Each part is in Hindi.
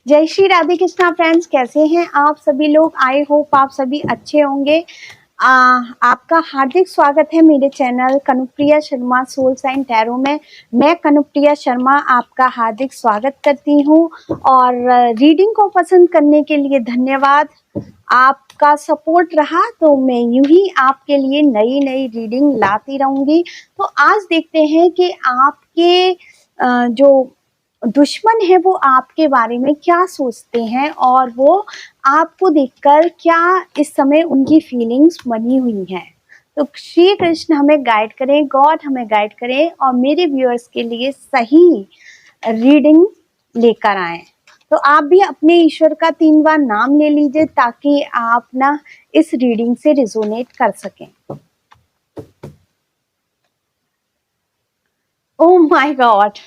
जय श्री राधे कृष्णा फ्रेंड्स, कैसे हैं आप सभी लोग। आई होप आप सभी अच्छे होंगे। आपका हार्दिक स्वागत है मेरे channel Kanupriya Sharma soul sign tarot में। मैं कनुप्रिया शर्मा आपका हार्दिक स्वागत करती हूं और रीडिंग को पसंद करने के लिए धन्यवाद। आपका सपोर्ट रहा तो मैं यूं ही आपके लिए नई नई रीडिंग लाती रहूंगी। तो आज देखते हैं कि आपके जो दुश्मन है वो आपके बारे में क्या सोचते हैं और वो आपको देखकर क्या इस समय उनकी फीलिंग्स बनी हुई हैं। तो श्री कृष्ण हमें गाइड करें, गॉड हमें गाइड करें और मेरे व्यूअर्स के लिए सही रीडिंग लेकर आए। तो आप भी अपने ईश्वर का 3 बार नाम ले लीजिए ताकि आप ना इस रीडिंग से रिजोनेट कर सकें। ओह माय गॉड,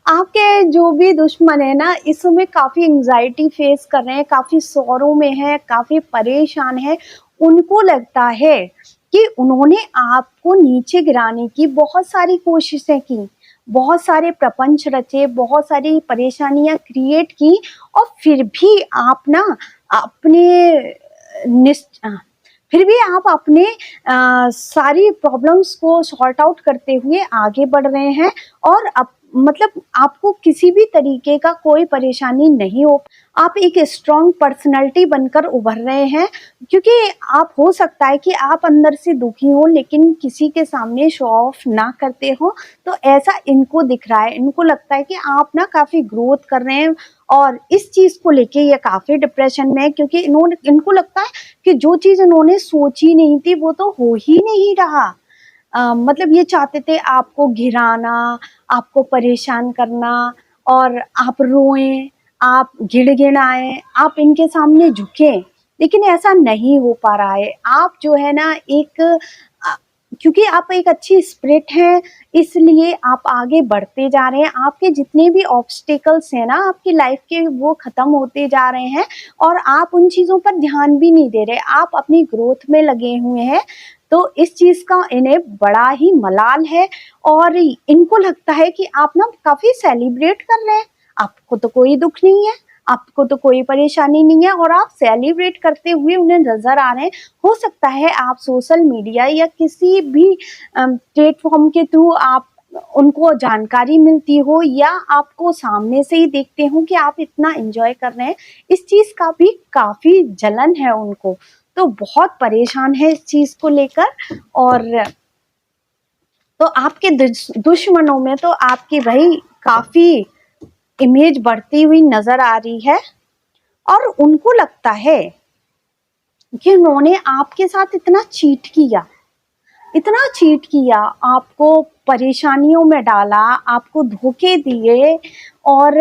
आपके जो भी दुश्मन है ना इस समय काफी एंजाइटी फेस कर रहे हैं, काफी सौरों में है, काफी परेशान है। उनको लगता है कि उन्होंने आपको नीचे गिराने की बहुत सारी कोशिशें की, बहुत सारे प्रपंच रचे, बहुत सारी परेशानियां क्रिएट की और फिर भी आप अपने सारी प्रॉब्लम्स को सॉर्ट आउट करते हुए आगे बढ़ रहे हैं और मतलब आपको किसी भी तरीके का कोई परेशानी नहीं हो। आप एक स्ट्रॉन्ग पर्सनालिटी बनकर उभर रहे हैं क्योंकि आप हो सकता है कि आप अंदर से दुखी हो लेकिन किसी के सामने शो ऑफ ना करते हो। तो ऐसा इनको दिख रहा है, इनको लगता है कि आप ना काफी ग्रोथ कर रहे हैं और इस चीज को लेके ये काफी डिप्रेशन में है क्योंकि इनको लगता है कि जो चीज इन्होंने सोची नहीं थी वो तो हो ही नहीं रहा। मतलब ये चाहते थे आपको घिराना, आपको परेशान करना और आप रोएं, आप गिड़गिड़ाएं, आप इनके सामने झुकें, लेकिन ऐसा नहीं हो पा रहा है। आप जो है ना क्योंकि आप एक अच्छी स्पिरिट हैं इसलिए आप आगे बढ़ते जा रहे हैं। आपके जितने भी ऑब्स्टिकल्स हैं ना आपकी लाइफ के वो खत्म होते जा रहे हैं और आप उन चीजों पर ध्यान भी नहीं दे रहे, आप अपनी ग्रोथ में लगे हुए हैं। तो इस चीज का इन्हें बड़ा ही मलाल है और इनको लगता है कि आप ना काफी सेलिब्रेट कर रहे हैं, आपको तो कोई दुख नहीं है, आपको तो कोई परेशानी नहीं है और आप सेलिब्रेट करते हुए उन्हें नजर आ रहे हैं। हो सकता है आप सोशल मीडिया या किसी भी प्लेटफॉर्म के थ्रू आप उनको जानकारी मिलती हो या आपको सामने से ही देखते हो कि आप इतना एंजॉय कर रहे हैं। इस चीज का भी काफी जलन है उनको, तो बहुत परेशान है इस चीज को लेकर। और तो आपके दुश्मनों में तो आपकी भाई काफी इमेज बढ़ती हुई नजर आ रही है और उनको लगता है कि उन्होंने आपके साथ इतना चीट किया, इतना चीट किया, आपको परेशानियों में डाला, आपको धोखे दिए और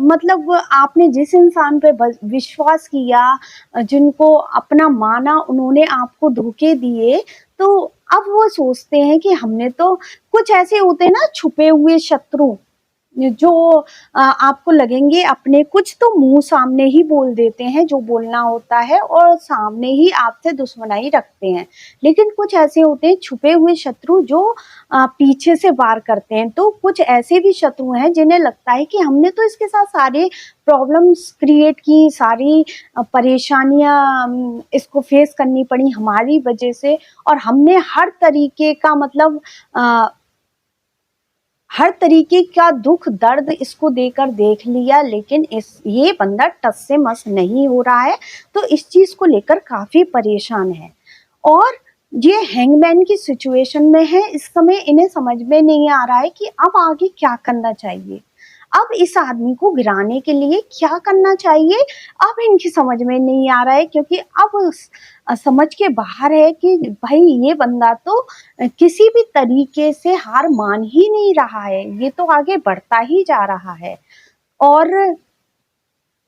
मतलब आपने जिस इंसान पे विश्वास किया, जिनको अपना माना, उन्होंने आपको धोखे दिए। तो अब वो सोचते हैं कि हमने तो कुछ ऐसे होते हैं ना छुपे हुए शत्रु जो आपको लगेंगे अपने, कुछ तो मुंह सामने ही बोल देते हैं जो बोलना होता है और सामने ही आपसे दुश्मनाई रखते हैं, लेकिन कुछ ऐसे होते हैं छुपे हुए शत्रु जो पीछे से वार करते हैं। तो कुछ ऐसे भी शत्रु हैं जिन्हें लगता है कि हमने तो इसके साथ सारे प्रॉब्लम्स क्रिएट की, सारी परेशानियां इसको फेस करनी पड़ी हमारी वजह से और हमने हर तरीके का मतलब हर तरीके का दुख दर्द इसको देकर देख लिया, लेकिन ये बंदा टस से मस नहीं हो रहा है। तो इस चीज को लेकर काफी परेशान है और ये हैंगमैन की सिचुएशन में है। इस समय इन्हें समझ में नहीं आ रहा है कि अब आगे क्या करना चाहिए, अब इस आदमी को गिराने के लिए क्या करना चाहिए। अब इनकी समझ में नहीं आ रहा है क्योंकि अब समझ के बाहर है कि भाई ये बंदा तो किसी भी तरीके से हार मान ही नहीं रहा है, ये तो आगे बढ़ता ही जा रहा है और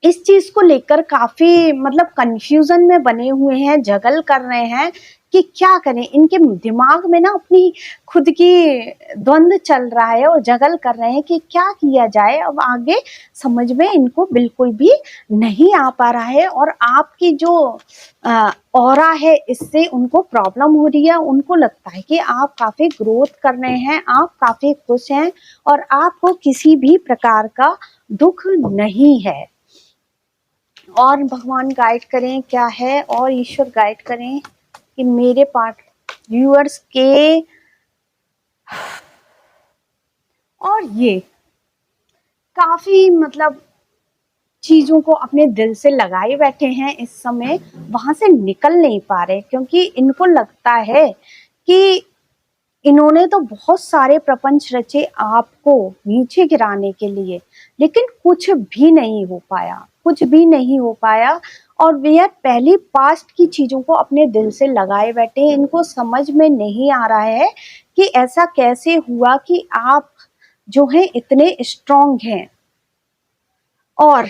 इस चीज को लेकर काफी मतलब कंफ्यूजन में बने हुए हैं, जगल कर रहे हैं कि क्या करें। इनके दिमाग में ना अपनी खुद की द्वंद्व चल रहा है और जगल कर रहे हैं कि क्या किया जाए। अब आगे समझ में इनको बिल्कुल भी नहीं आ पा रहा है और आपकी जो ऑरा है इससे उनको प्रॉब्लम हो रही है। उनको लगता है कि आप काफी ग्रोथ कर रहे हैं, आप काफी खुश हैं और आपको किसी भी प्रकार का दुख नहीं है। और भगवान गाइड करें क्या है, और ईश्वर गाइड करें कि मेरे पार्ट व्यूअर्स के, और ये काफी मतलब चीजों को अपने दिल से लगाए बैठे हैं इस समय, वहां से निकल नहीं पा रहे, क्योंकि इनको लगता है कि इन्होंने तो बहुत सारे प्रपंच रचे आपको नीचे गिराने के लिए, लेकिन कुछ भी नहीं हो पाया, कुछ भी नहीं हो पाया। और वे पहली पास्ट की चीजों को अपने दिल से लगाए बैठे हैं। इनको समझ में नहीं आ रहा है कि ऐसा कैसे हुआ कि आप जो है इतने स्ट्रांग हैं। और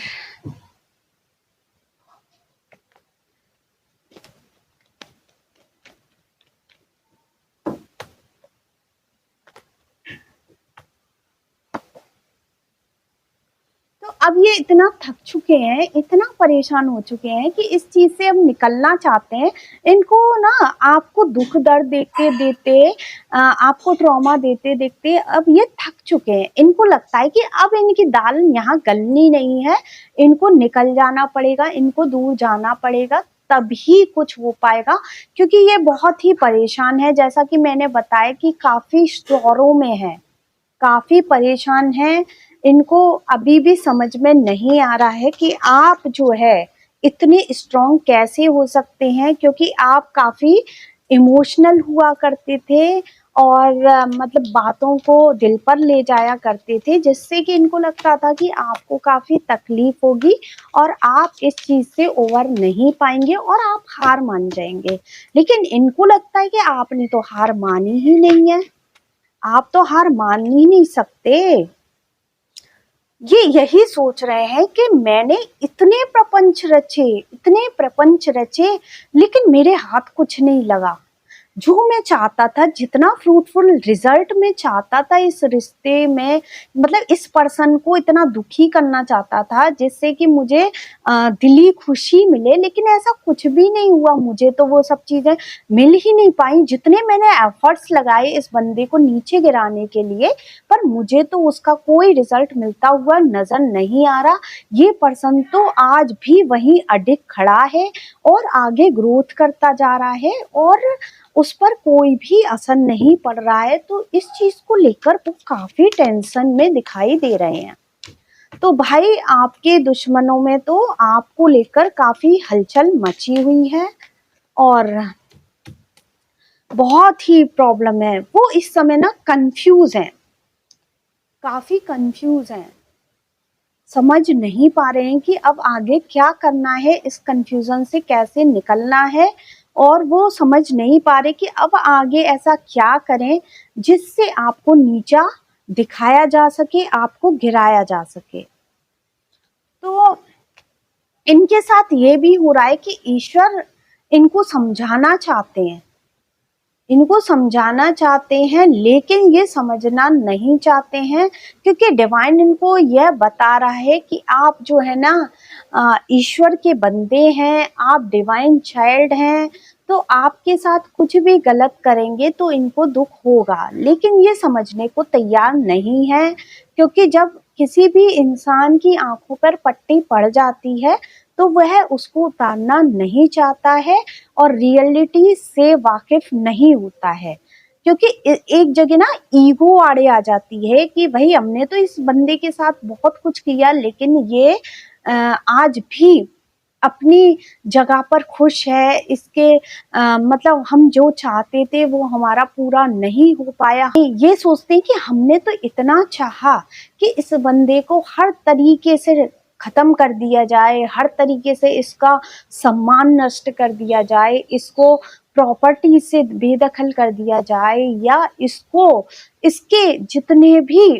तो अब ये इतना थक चुके हैं, इतना परेशान हो चुके हैं कि इस चीज से अब निकलना चाहते हैं। इनको ना आपको दुख दर्द देखते देते, आपको ट्रॉमा देते देखते अब ये थक चुके हैं। इनको लगता है कि अब इनकी दाल यहाँ गलनी नहीं है, इनको निकल जाना पड़ेगा, इनको दूर जाना पड़ेगा, तभी कुछ हो पाएगा। क्योंकि ये बहुत ही परेशान है, जैसा कि मैंने बताया कि काफी स्टोरों में है, काफी परेशान हैं। इनको अभी भी समझ में नहीं आ रहा है कि आप जो है इतने स्ट्रांग कैसे हो सकते हैं, क्योंकि आप काफी इमोशनल हुआ करते थे, और मतलब बातों को दिल पर ले जाया करते थे, जिससे कि इनको लगता था कि आपको काफी तकलीफ होगी और आप इस चीज से ओवर नहीं पाएंगे और आप हार मान जाएंगे। लेकिन इनको लगता है कि आपने तो हार मानी ही नहीं है, आप तो हार मान ही नहीं सकते। ये यही सोच रहे हैं कि मैंने इतने प्रपंच रचे, इतने प्रपंच रचे, लेकिन मेरे हाथ कुछ नहीं लगा। जो मैं चाहता था, जितना फ्रूटफुल रिजल्ट मैं चाहता था इस रिश्ते में, मतलब इस पर्सन को इतना दुखी करना चाहता था जिससे कि मुझे दिली खुशी मिले, लेकिन ऐसा कुछ भी नहीं हुआ। मुझे तो वो सब चीजें मिल ही नहीं पाई जितने मैंने एफर्ट्स लगाए इस बंदे को नीचे गिराने के लिए, पर मुझे तो उसका कोई रिजल्ट मिलता हुआ नजर नहीं आ रहा। ये पर्सन तो आज भी वहीं अडिग खड़ा है और आगे ग्रोथ करता जा रहा है, और उस पर कोई भी असर नहीं पड़ रहा है। तो इस चीज को लेकर वो काफी टेंशन में दिखाई दे रहे हैं। तो भाई आपके दुश्मनों में तो आपको लेकर काफी हलचल मची हुई है, और बहुत ही प्रॉब्लम है। वो इस समय ना कंफ्यूज हैं, काफी कंफ्यूज हैं, समझ नहीं पा रहे हैं कि अब आगे क्या करना है, इस कंफ्यूजन से कैसे निकलना है। और वो समझ नहीं पा रहे कि अब आगे ऐसा क्या करें जिससे आपको नीचा दिखाया जा सके, आपको गिराया जा सके। तो इनके साथ ये भी हो रहा है कि ईश्वर इनको समझाना चाहते हैं, इनको समझाना चाहते हैं, लेकिन ये समझना नहीं चाहते हैं, क्योंकि डिवाइन इनको यह बता रहा है कि आप जो है ना ईश्वर के बंदे हैं, आप डिवाइन चाइल्ड हैं। तो आपके साथ कुछ भी गलत करेंगे तो इनको दुख होगा, लेकिन ये समझने को तैयार नहीं है। क्योंकि जब किसी भी इंसान की आंखों पर पट्टी पड़ जाती है तो वह उसको उतारना नहीं चाहता है और रियलिटी से वाकिफ नहीं होता है। क्योंकि एक जगह ना ईगो आड़े आ जाती है कि भाई हमने तो इस बंदे के साथ बहुत कुछ किया, लेकिन ये आज भी अपनी जगह पर खुश है। इसके मतलब हम जो चाहते थे वो हमारा पूरा नहीं हो पाया। ये सोचते हैं कि हमने तो इतना चाहा कि इस बंदे को हर तरीके से खत्म कर दिया जाए, हर तरीके से इसका सम्मान नष्ट कर दिया जाए, इसको प्रॉपर्टी से बेदखल कर दिया जाए, या इसको इसके जितने भी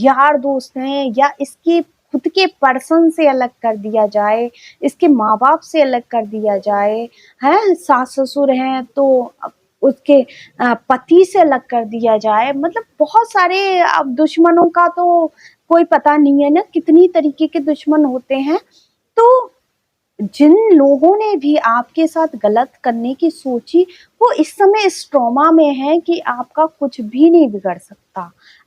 यार दोस्त हैं या इसके खुद के पर्सन से अलग कर दिया जाए, इसके माँ बाप से अलग कर दिया जाए, हैं सास ससुर हैं तो उसके पति से अलग कर दिया जाए। मतलब बहुत सारे अब दुश्मनों का तो कोई पता नहीं है ना, कितनी तरीके के दुश्मन होते हैं। तो जिन लोगों ने भी आपके साथ गलत करने की सोची वो इस समय इस ट्रॉमा में है कि आपका कुछ भी नहीं बिगड़ सकता।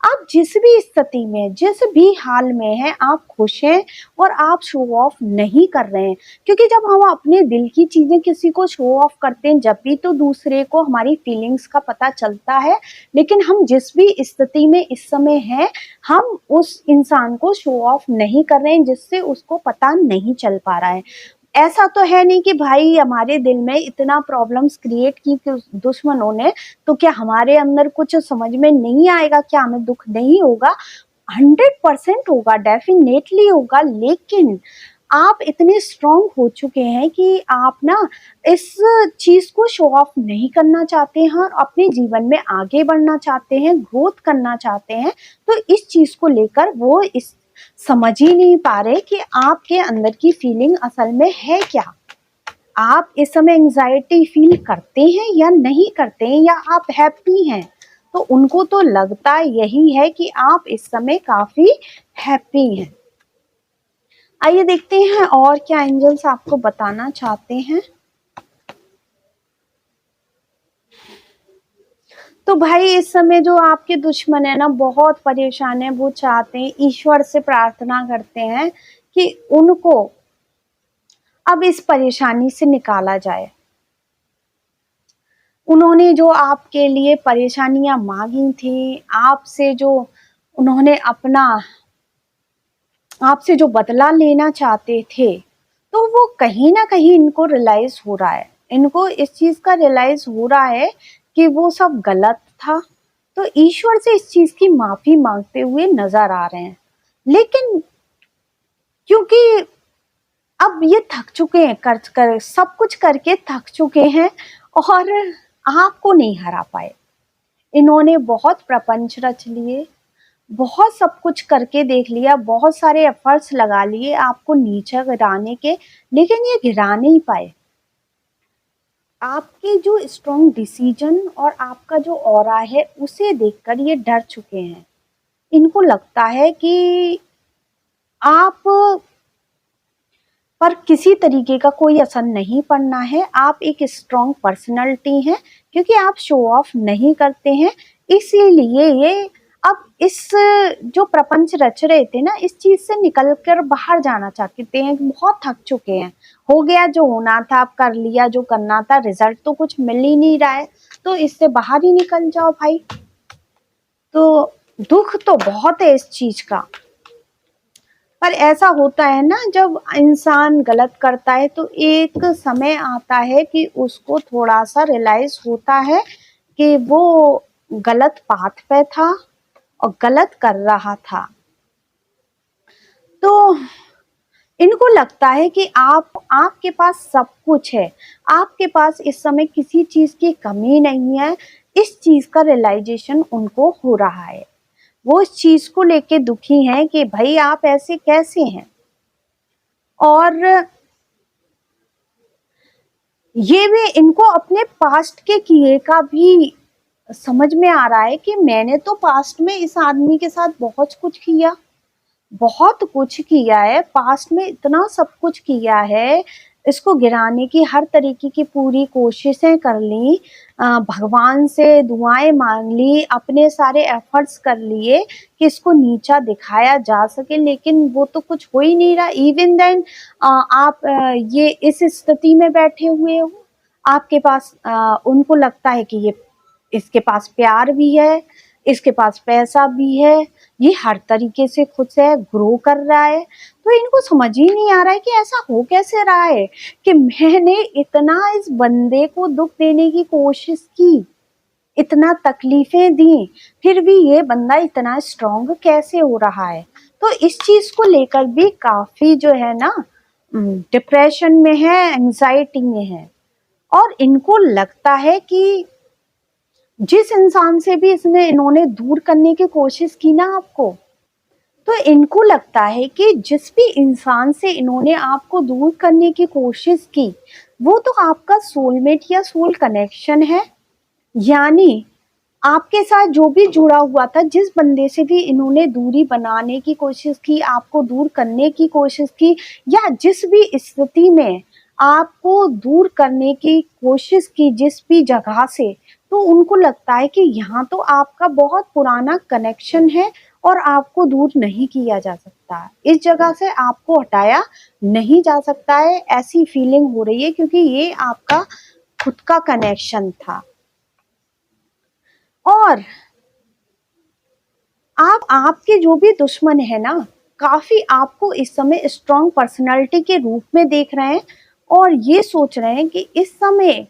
आप जिस भी स्थिति में, जिस भी हाल में हैं, आप खुश हैं और आप शो ऑफ नहीं कर रहे हैं। क्योंकि जब हम अपने दिल की चीजें किसी को शो ऑफ करते हैं, जब भी तो दूसरे को हमारी फीलिंग्स का पता चलता है। लेकिन हम जिस भी स्थिति में इस समय हैं, हम उस इंसान को शो ऑफ नहीं कर रहे हैं, जिससे उसको पता नहीं चल पा रहा है। ऐसा तो है नहीं कि भाई हमारे दिल में इतना प्रॉब्लम्स क्रिएट की कि उस दुश्मनों ने, तो क्या हमारे अंदर कुछ समझ में नहीं आएगा, क्या हमें दुख नहीं होगा? 100% होगा, डेफिनेटली होगा। लेकिन आप इतने स्ट्रांग हो चुके हैं कि आप ना इस चीज को शो ऑफ नहीं करना चाहते हैं और अपने जीवन में आगे बढ़ना चाहते हैं, ग्रोथ करना चाहते हैं। तो इस चीज को लेकर वो इस समझ ही नहीं पा रहे कि आपके अंदर की फीलिंग असल में है क्या। आप इस समय एंजाइटी फील करते हैं या नहीं करते हैं, या आप हैप्पी हैं? तो उनको तो लगता यही है कि आप इस समय काफी हैप्पी हैं। आइए देखते हैं और क्या एंजल्स आपको बताना चाहते हैं। तो भाई इस समय जो आपके दुश्मन है ना, बहुत परेशान है। वो चाहते हैं, ईश्वर से प्रार्थना करते हैं कि उनको अब इस परेशानी से निकाला जाए। उन्होंने जो आपके लिए परेशानियां मांगी थी, आपसे जो उन्होंने अपना आपसे जो बदला लेना चाहते थे, तो वो कहीं ना कहीं इनको रियलाइज हो रहा है। इनको इस चीज का रियलाइज हो रहा है कि वो सब गलत था। तो ईश्वर से इस चीज की माफी मांगते हुए नजर आ रहे हैं। लेकिन क्योंकि अब ये थक चुके हैं, कर सब कुछ करके थक चुके हैं और आपको नहीं हरा पाए। इन्होंने बहुत प्रपंच रच लिए, बहुत सब कुछ करके देख लिया, बहुत सारे एफर्ट्स लगा लिए आपको नीचे गिराने के, लेकिन ये गिरा नहीं पाए। आपके जो स्ट्रॉन्ग डिसीजन और आपका जो ऑरा है, उसे देखकर ये डर चुके हैं। इनको लगता है कि आप पर किसी तरीके का कोई असर नहीं पड़ना है। आप एक स्ट्रॉन्ग पर्सनैलिटी हैं, क्योंकि आप शो ऑफ नहीं करते हैं। इसीलिए ये अब इस जो प्रपंच रच रहे थे ना, इस चीज से निकल कर बाहर जाना चाहते हैं। बहुत थक चुके हैं, हो गया जो होना था, आप कर लिया जो करना था, रिजल्ट तो कुछ मिल ही नहीं रहा है, तो इससे बाहर ही निकल जाओ भाई। तो दुख तो बहुत है इस चीज का। पर ऐसा होता है ना, जब इंसान गलत करता है तो एक समय आता है कि उसको थोड़ा सा रियलाइज होता है कि वो गलत पाथ पे था और गलत कर रहा था। तो इनको लगता है कि आपके पास सब कुछ है, आपके पास इस समय किसी चीज की कमी नहीं है। इस चीज का रियलाइजेशन उनको हो रहा है। वो इस चीज को लेके दुखी हैं कि भाई आप ऐसे कैसे हैं। और ये भी इनको अपने पास्ट के किए का भी समझ में आ रहा है कि मैंने तो पास्ट में इस आदमी के साथ बहुत कुछ किया, बहुत कुछ किया है, पास्ट में इतना सब कुछ किया है। इसको गिराने की हर तरीके की पूरी कोशिशें कर ली, भगवान से दुआएं मांग ली, अपने सारे एफर्ट्स कर लिए कि इसको नीचा दिखाया जा सके, लेकिन वो तो कुछ हो ही नहीं रहा। इवन देन आप ये इस स्थिति में बैठे हुए हो, आपके पास उनको लगता है कि ये इसके पास प्यार भी है, इसके पास पैसा भी है, ये हर तरीके से खुद से ग्रो कर रहा है। तो इनको समझ ही नहीं आ रहा है कि ऐसा हो कैसे रहा है कि मैंने इतना इस बंदे को दुख देने की कोशिश की, इतना तकलीफें दी, फिर भी ये बंदा इतना स्ट्रांग कैसे हो रहा है। तो इस चीज को लेकर भी काफी जो है ना डिप्रेशन में है, एंजाइटी में है। और इनको लगता है कि जिस इंसान से भी इन्होंने दूर करने की कोशिश की ना आपको, तो इनको लगता है कि जिस भी इंसान से इन्होंने आपको दूर करने की कोशिश की, वो तो आपका सोलमेट या सोल कनेक्शन है। यानी आपके साथ जो भी जुड़ा हुआ था, जिस बंदे से भी इन्होंने दूरी बनाने की कोशिश की, आपको दूर करने की कोशिश की, या जिस भी स्थिति में आपको दूर करने की कोशिश की जिस भी जगह से, तो उनको लगता है कि यहाँ तो आपका बहुत पुराना कनेक्शन है और आपको दूर नहीं किया जा सकता, इस जगह से आपको हटाया नहीं जा सकता है, ऐसी फीलिंग हो रही है क्योंकि ये आपका खुद का कनेक्शन था। और आपके जो भी दुश्मन है ना, काफी आपको इस समय स्ट्रॉन्ग पर्सनालिटी के रूप में देख रहे हैं और ये सोच रहे हैं कि इस समय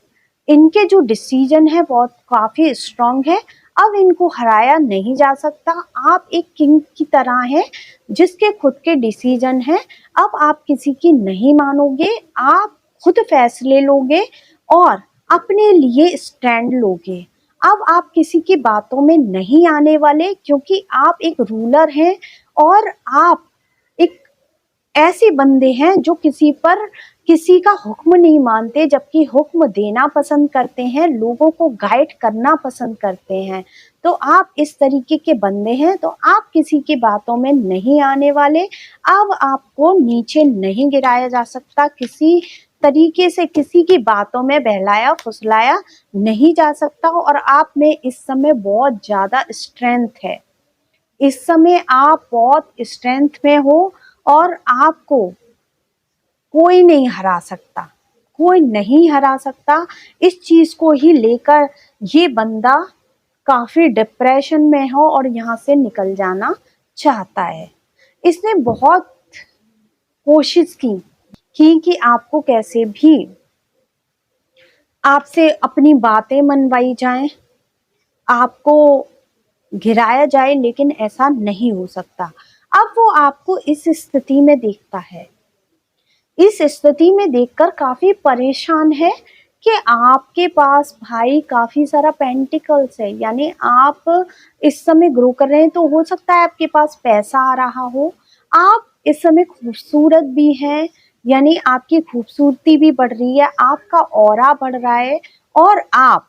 इनके जो डिसीजन है बहुत काफी स्ट्रॉन्ग है, अब इनको हराया नहीं जा सकता। आप एक किंग की तरह हैं जिसके खुद के डिसीजन हैं, अब आप किसी की नहीं मानोगे, आप खुद फैसले लोगे और अपने लिए स्टैंड लोगे। अब आप किसी की बातों में नहीं आने वाले क्योंकि आप एक रूलर हैं और आप एक ऐसे बंदे हैं जो किसी का हुक्म नहीं मानते, जबकि हुक्म देना पसंद करते हैं, लोगों को गाइड करना पसंद करते हैं। तो आप इस तरीके के बंदे हैं, तो आप किसी की बातों में नहीं आने वाले। अब आपको नीचे नहीं गिराया जा सकता, किसी तरीके से किसी की बातों में बहलाया फुसलाया नहीं जा सकता। और आप में इस समय बहुत ज्यादा स्ट्रेंथ है, इस समय आप बहुत स्ट्रेंथ में हो और आपको कोई नहीं हरा सकता, कोई नहीं हरा सकता। इस चीज को ही लेकर ये बंदा काफी डिप्रेशन में हो और यहाँ से निकल जाना चाहता है। इसने बहुत कोशिश की कि आपको कैसे भी आपसे अपनी बातें मनवाई जाएं, आपको गिराया जाए, लेकिन ऐसा नहीं हो सकता। अब वो आपको इस स्थिति में देखता है, इस स्थिति में देखकर काफी परेशान है कि आपके पास भाई काफी सारा पेंटिकल्स है, यानी आप इस समय ग्रो कर रहे हैं, तो हो सकता है आपके पास पैसा आ रहा हो, आप इस समय खूबसूरत भी हैं, यानी आपकी खूबसूरती भी बढ़ रही है, आपका ऑरा बढ़ रहा है और आप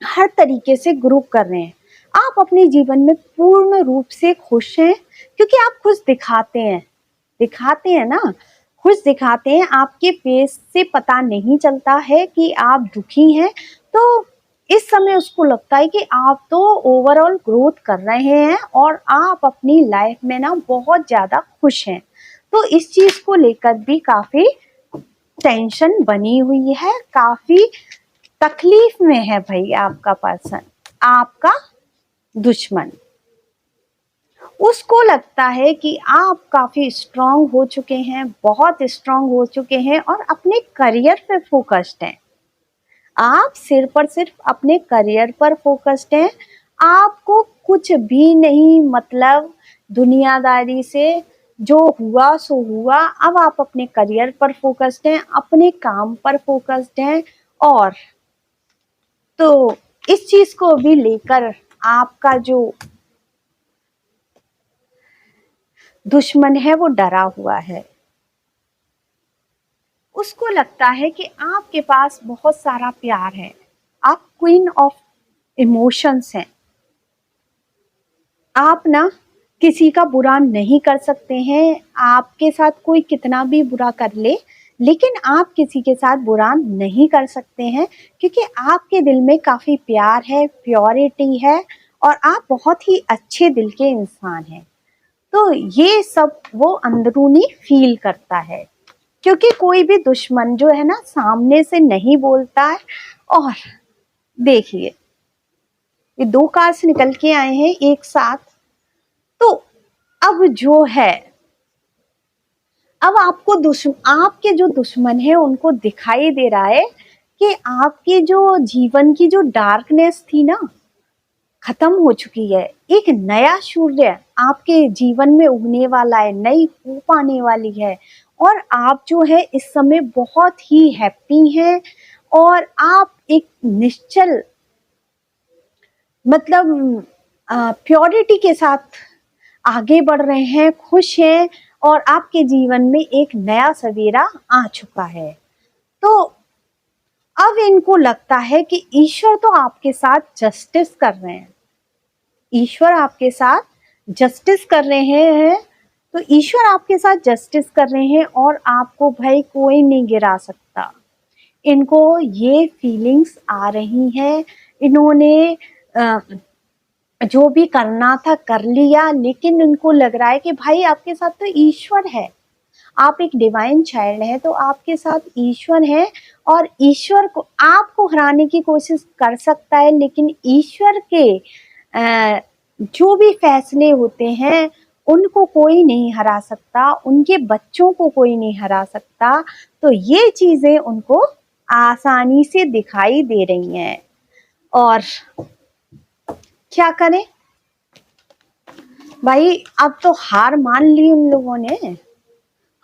हर तरीके से ग्रो कर रहे हैं। आप अपने जीवन में पूर्ण रूप से खुश हैं क्योंकि आप खुश दिखाते हैं ना, खुश दिखाते हैं, आपके फेस से पता नहीं चलता है कि आप दुखी हैं। तो इस समय उसको लगता है कि आप तो ओवरऑल ग्रोथ कर रहे हैं और आप अपनी लाइफ में ना बहुत ज्यादा खुश हैं। तो इस चीज को लेकर भी काफी टेंशन बनी हुई है, काफी तकलीफ में है भाई आपका पर्सन, आपका दुश्मन। उसको लगता है कि आप काफी स्ट्रांग हो चुके हैं, बहुत स्ट्रांग हो चुके हैं और अपने करियर पे फोकस्ड हैं। आप सिर्फ अपने करियर पर फोकस्ड हैं, आपको कुछ भी नहीं मतलब दुनियादारी से, जो हुआ सो हुआ। अब आप अपने करियर पर फोकस्ड हैं, अपने काम पर फोकस्ड हैं और तो इस चीज को भी लेकर आपका जो दुश्मन है वो डरा हुआ है। उसको लगता है कि आपके पास बहुत सारा प्यार है, आप क्वीन ऑफ इमोशंस हैं, आप ना किसी का बुरा नहीं कर सकते हैं, आपके साथ कोई कितना भी बुरा कर ले, लेकिन आप किसी के साथ बुरा नहीं कर सकते हैं क्योंकि आपके दिल में काफी प्यार है, प्योरिटी है और आप बहुत ही अच्छे दिल के इंसान हैं। तो ये सब वो अंदरूनी फील करता है क्योंकि कोई भी दुश्मन जो है ना सामने से नहीं बोलता है। और देखिए ये दो कार्ड्स निकल के आए हैं एक साथ, तो अब जो है, अब आपके जो दुश्मन है उनको दिखाई दे रहा है कि आपके जो जीवन की जो डार्कनेस थी ना खत्म हो चुकी है, एक नया सूर्य आपके जीवन में उगने वाला है, नई होप आने वाली है और आप जो है इस समय बहुत ही हैप्पी हैं और आप एक निश्चल मतलब प्योरिटी के साथ आगे बढ़ रहे हैं, खुश हैं और आपके जीवन में एक नया सवेरा आ चुका है। तो अब इनको लगता है कि ईश्वर तो आपके साथ जस्टिस कर रहे हैं, ईश्वर आपके साथ जस्टिस कर रहे हैं तो ईश्वर आपके साथ जस्टिस कर रहे हैं और आपको भाई कोई नहीं गिरा सकता। इनको ये फीलिंग्स आ रही हैं, इन्होंने जो भी करना था कर लिया, लेकिन उनको लग रहा है कि भाई आपके साथ तो ईश्वर है, आप एक डिवाइन चाइल्ड है, तो आपके साथ ईश्वर है और ईश्वर को आपको हराने की कोशिश कर सकता है, लेकिन ईश्वर के जो भी फैसले होते हैं उनको कोई नहीं हरा सकता, उनके बच्चों को कोई नहीं हरा सकता। तो ये चीजें उनको आसानी से दिखाई दे रही हैं और क्या करें भाई, अब तो हार मान ली उन लोगों ने,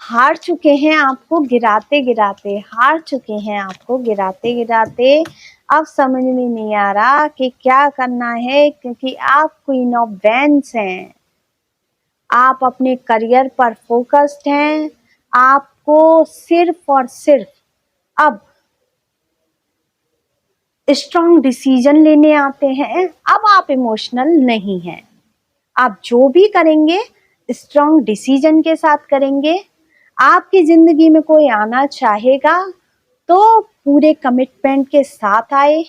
हार चुके हैं आपको गिराते गिराते, हार चुके हैं आपको गिराते गिराते। अब समझ में नहीं आ रहा कि क्या करना है, क्योंकि आप क्वीन ऑफ वैंड्स हैं, आप अपने करियर पर फोकस्ड हैं, आपको सिर्फ और सिर्फ अब स्ट्रॉन्ग डिसीजन लेने आते हैं। अब आप इमोशनल नहीं हैं, आप जो भी करेंगे स्ट्रॉन्ग डिसीजन के साथ करेंगे। आपकी जिंदगी में कोई आना चाहेगा तो पूरे कमिटमेंट के साथ आए,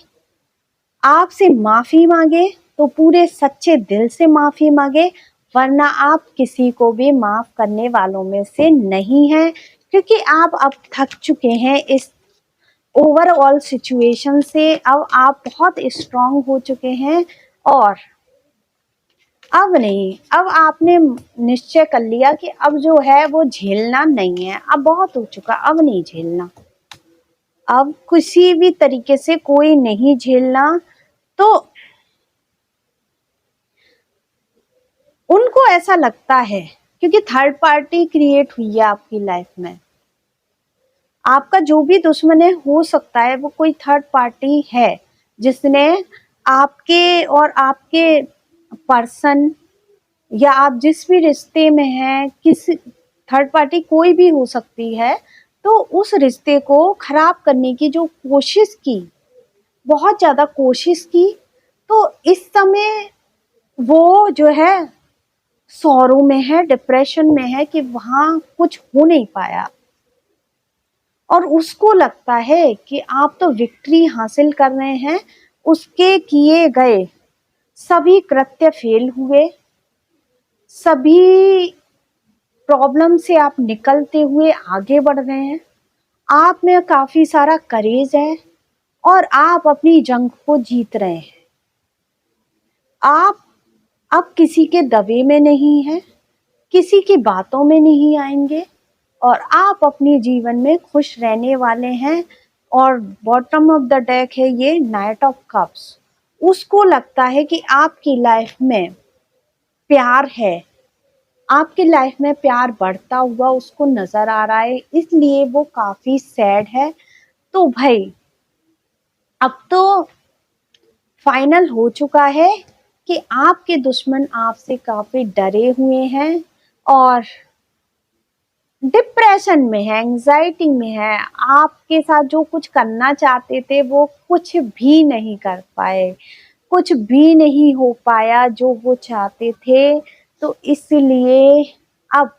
आपसे माफी मांगे तो पूरे सच्चे दिल से माफी मांगे, वरना आप किसी को भी माफ करने वालों में से नहीं हैं, क्योंकि आप अब थक चुके हैं इस ओवरऑल सिचुएशन से। अब आप बहुत स्ट्रांग हो चुके हैं और अब नहीं, अब आपने निश्चय कर लिया कि अब जो है वो झेलना नहीं है, अब बहुत हो चुका, अब नहीं झेलना, अब किसी भी तरीके से कोई नहीं झेलना। तो उनको ऐसा लगता है क्योंकि थर्ड पार्टी क्रिएट हुई है आपकी लाइफ में, आपका जो भी दुश्मन है हो सकता है वो कोई थर्ड पार्टी है जिसने आपके और आपके पर्सन या आप जिस भी रिश्ते में हैं, किसी थर्ड पार्टी कोई भी हो सकती है, तो उस रिश्ते को खराब करने की जो कोशिश की, बहुत ज्यादा कोशिश की, तो इस समय वो जो है सौरों में है, डिप्रेशन में है कि वहां कुछ हो नहीं पाया और उसको लगता है कि आप तो विक्ट्री हासिल कर रहे हैं, उसके किए गए सभी कृत्य फेल हुए, सभी प्रॉब्लम से आप निकलते हुए आगे बढ़ रहे हैं, आप में काफी सारा करेज है और आप अपनी जंग को जीत रहे हैं। आप अब किसी के दबे में नहीं हैं, किसी की बातों में नहीं आएंगे और आप अपने जीवन में खुश रहने वाले हैं। और बॉटम ऑफ द डेक है ये नाइट ऑफ कप्स, उसको लगता है कि आपकी लाइफ में प्यार है, आपकी लाइफ में प्यार बढ़ता हुआ उसको नजर आ रहा है, इसलिए वो काफी सैड है। तो भाई अब तो फाइनल हो चुका है कि आपके दुश्मन आपसे काफी डरे हुए हैं और डिप्रेशन में है, एंजाइटी में है, आपके साथ जो कुछ करना चाहते थे वो कुछ भी नहीं कर पाए, कुछ भी नहीं हो पाया जो वो चाहते थे। तो इसलिए अब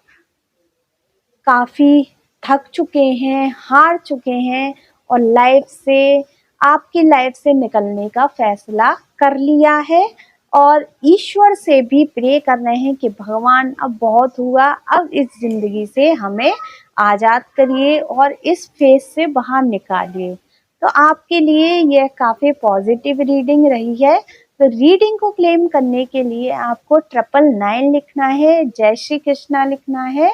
काफी थक चुके हैं, हार चुके हैं और लाइफ से, आपकी लाइफ से निकलने का फैसला कर लिया है और ईश्वर से भी प्रे कर रहे हैं कि भगवान अब बहुत हुआ, अब इस जिंदगी से हमें आजाद करिए और इस फेज से बाहर निकालिए। तो आपके लिए यह काफी पॉजिटिव रीडिंग रही है। तो रीडिंग को क्लेम करने के लिए आपको 999 लिखना है, जय श्री कृष्णा लिखना है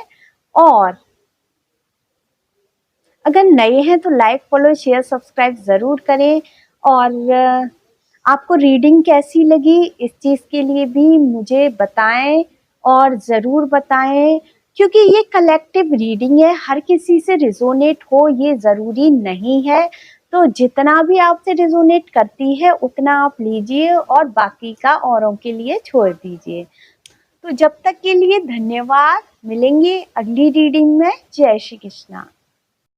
और अगर नए हैं तो लाइक फॉलो शेयर सब्सक्राइब जरूर करें। और आपको रीडिंग कैसी लगी इस चीज़ के लिए भी मुझे बताएं और ज़रूर बताएं, क्योंकि ये कलेक्टिव रीडिंग है, हर किसी से रिजोनेट हो ये ज़रूरी नहीं है। तो जितना भी आपसे रिजोनेट करती है उतना आप लीजिए और बाकी का औरों के लिए छोड़ दीजिए। तो जब तक के लिए धन्यवाद, मिलेंगे अगली रीडिंग में। जय श्री कृष्णा।